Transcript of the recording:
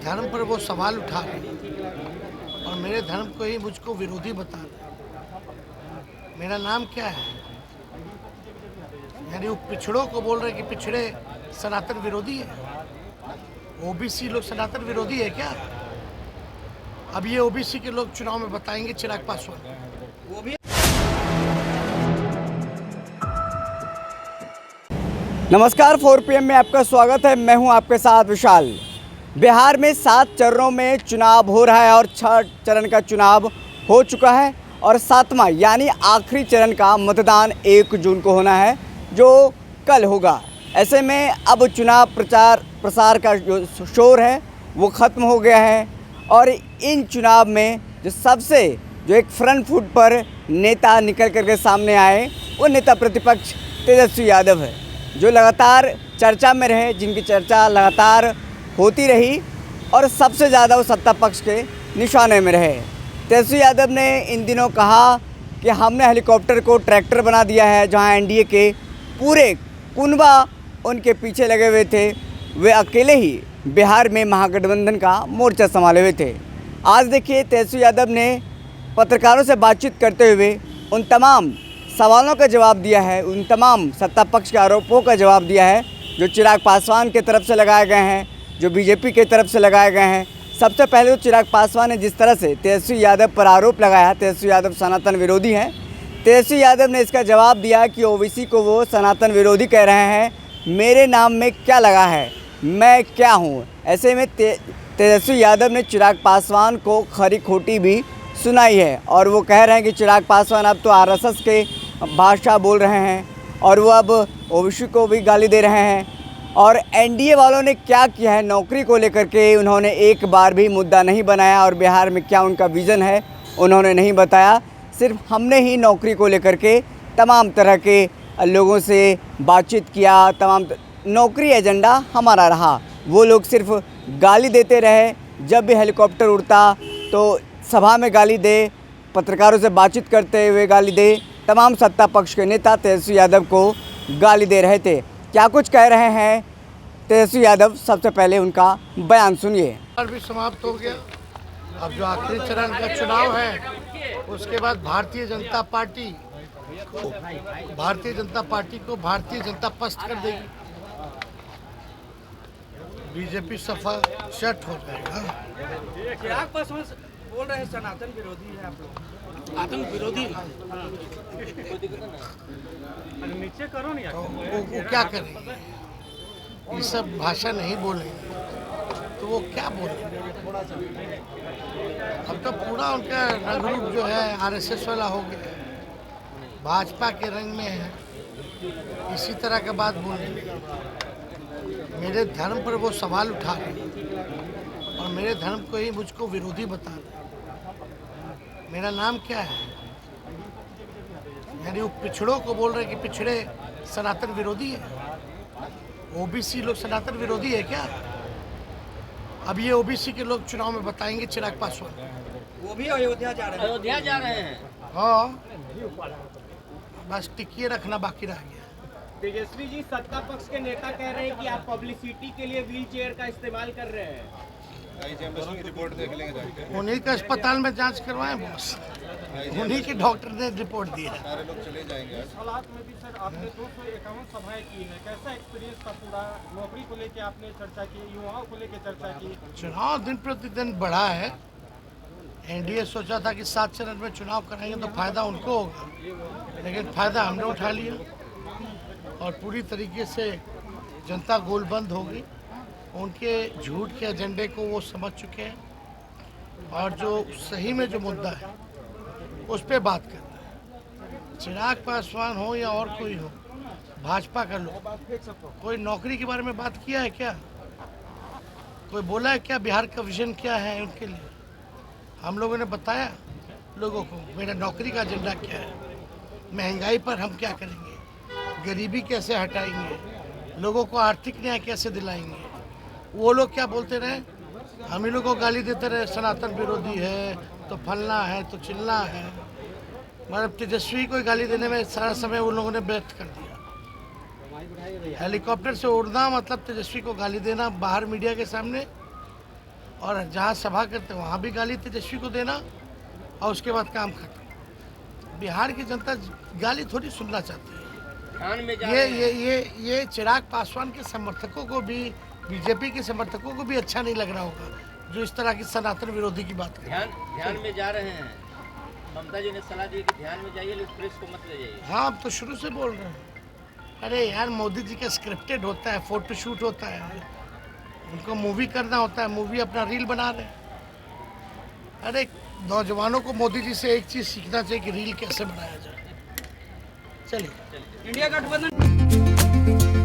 धर्म पर वो सवाल उठा रहे हैं और मेरे धर्म को ही मुझको विरोधी बता रहे हैं। मेरा नाम क्या है? यानी वो पिछड़ों को बोल रहे हैं कि पिछड़े सनातन विरोधी है। ओबीसी लोग सनातन विरोधी है क्या? अब ये ओबीसी के लोग चुनाव में बताएंगे चिराग पासवान। वो भी नमस्कार 4 PM में आपका स्वागत है। मैं हूं आपके साथ विशाल। बिहार में 7 चरणों में चुनाव हो रहा है और 6 चरण का चुनाव हो चुका है और 7वां यानी आखिरी चरण का मतदान 1 जून को होना है जो कल होगा। ऐसे में अब चुनाव प्रचार प्रसार का जो शोर है वो ख़त्म हो गया है और इन चुनाव में जो एक फ्रंट फुट पर नेता निकल करके सामने आए वो नेता प्रतिपक्ष तेजस्वी यादव है, जो लगातार चर्चा में रहे, जिनकी चर्चा लगातार होती रही और सबसे ज़्यादा वो सत्ता पक्ष के निशाने में रहे। तेजस्वी यादव ने इन दिनों कहा कि हमने हेलीकॉप्टर को ट्रैक्टर बना दिया है। जहां एनडीए के पूरे कुनबा उनके पीछे लगे हुए थे, वे अकेले ही बिहार में महागठबंधन का मोर्चा संभाले हुए थे। आज देखिए तेजस्वी यादव ने पत्रकारों से बातचीत करते हुए उन तमाम सवालों का जवाब दिया है, उन तमाम सत्ता पक्ष के आरोपों का जवाब दिया है जो चिराग पासवान के तरफ से लगाए गए हैं, जो बीजेपी के तरफ से लगाए गए हैं। सबसे पहले तो चिराग पासवान ने जिस तरह से तेजस्वी यादव पर आरोप लगाया, तेजस्वी यादव सनातन विरोधी हैं, तेजस्वी यादव ने इसका जवाब दिया कि ओबीसी को वो सनातन विरोधी कह रहे हैं। मेरे नाम में क्या लगा है, मैं क्या हूँ? ऐसे में तेजस्वी यादव ने चिराग पासवान को खरी खोटी भी सुनाई है और वो कह रहे हैं कि चिराग पासवान अब तो आरएसएस के भाषा बोल रहे हैं और वो अब ओबीसी को भी गाली दे रहे हैं। और एनडीए वालों ने क्या किया है नौकरी को लेकर के, उन्होंने एक बार भी मुद्दा नहीं बनाया और बिहार में क्या उनका विज़न है उन्होंने नहीं बताया। सिर्फ हमने ही नौकरी को लेकर के तमाम तरह के लोगों से बातचीत किया, तमाम नौकरी एजेंडा हमारा रहा। वो लोग सिर्फ गाली देते रहे, जब भी हेलीकॉप्टर उड़ता तो सभा में गाली दे, पत्रकारों से बातचीत करते हुए गाली दे। तमाम सत्ता पक्ष के नेता तेजस्वी यादव को गाली दे रहे थे। क्या कुछ कह रहे हैं तेजस्वी यादव, सबसे पहले उनका बयान सुनिए। और भी समाप्त हो गया। अब जो आखिरी चरण का चुनाव है उसके बाद भारतीय जनता पार्टी को भारतीय जनता पस्त कर देगी। बीजेपी सफा शट हो जाएगा। चिराग पासवान बोल रहे हैं सनातन विरोधी है आप लोग। सनातन विरोधी नीचे करो नहीं तो वो क्या करेंगे? ये सब भाषा नहीं बोलेंगे तो वो क्या बोलेंगे? अब तो पूरा उनका रंग रूप जो है आरएसएस वाला हो गया, भाजपा के रंग में है। इसी तरह का बात बोलेंगे। मेरे धर्म पर वो सवाल उठा रहे हैं और मेरे धर्म को ही मुझको विरोधी बता रहे हैं। मेरा नाम क्या है? यानी वो पिछड़ों को बोल रहे हैं कि पिछड़े सनातन विरोधी है। ओबीसी लोग सनातन विरोधी है क्या? अब ये ओबीसी के लोग चुनाव में बताएंगे चिराग पासवान। वो भी अयोध्या जा रहे हैं। हाँ, बस टिकिए रखना बाकी रह गया। तेजस्वी जी, सत्ता पक्ष के नेता कह रहे हैं कि आप पब्लिसिटी के लिए व्हील चेयर का इस्तेमाल कर रहे हैं। रिपोर्ट देख लेंगे, उन्हीं का अस्पताल में जांच करवाएं बॉस, उन्हीं के डॉक्टर ने रिपोर्ट दी है। सारे लोग चले जाएंगे। इस हालात में भी सर आपने 251 सभाएं की है, कैसा एक्सपीरियंस था? पूरा नौकरी को लेके आपने चर्चा की, युवाओं को लेके चर्चा की। चुनाव दिन प्रतिदिन बढ़ा है। एनडीए सोचा था कि 7 चरण में चुनाव कराएंगे तो फायदा उनको होगा, लेकिन फायदा हमने उठा लिया और पूरी तरीके से जनता गोलबंद हो गई। उनके झूठ के एजेंडे को वो समझ चुके हैं और जो सही में जो मुद्दा है उस पर बात कर रहे हैं। चिराग पासवान हो या और कोई हो, भाजपा का लोग, कोई नौकरी के बारे में बात किया है क्या? कोई बोला है क्या बिहार का विजन क्या है उनके लिए? हम लोगों ने बताया लोगों को मेरा नौकरी का एजेंडा क्या है, महंगाई पर हम क्या करेंगे, गरीबी कैसे हटाएंगे, लोगों को आर्थिक न्याय कैसे दिलाएंगे। वो लोग क्या बोलते रहे, हम ही लोग को गाली देते रहे, सनातन विरोधी है तो फलना है तो चिल्ला है। मतलब तेजस्वी को गाली देने में सारा समय उन लोगों ने व्यर्थ कर दिया। हेलीकॉप्टर से उड़ना मतलब तेजस्वी को गाली देना बाहर मीडिया के सामने, और जहाँ सभा करते वहाँ भी गाली तेजस्वी को देना और उसके बाद काम खत्म। बिहार की जनता गाली थोड़ी सुनना चाहती है। ध्यान में जा ये चिराग पासवान के समर्थकों को भी, बीजेपी के समर्थकों को भी अच्छा नहीं लग रहा होगा जो इस तरह की सनातन विरोधी की बात करें। ध्यान में जा रहे हैं। ममता जी ने सलाह दी कि ध्यान में जाइए, प्रेस को मत ले जाइए। हाँ, हम तो शुरू से बोल रहे हैं। अरे यार, मोदी जी का स्क्रिप्टेड होता है, फोटो शूट होता है, उनको मूवी करना होता है, मूवी अपना रील बना रहे हैं। अरे नौजवानों को मोदी जी से एक चीज़ सीखना चाहिए कि रील कैसे बनाया जाए। चलिए। इंडिया गठबंधन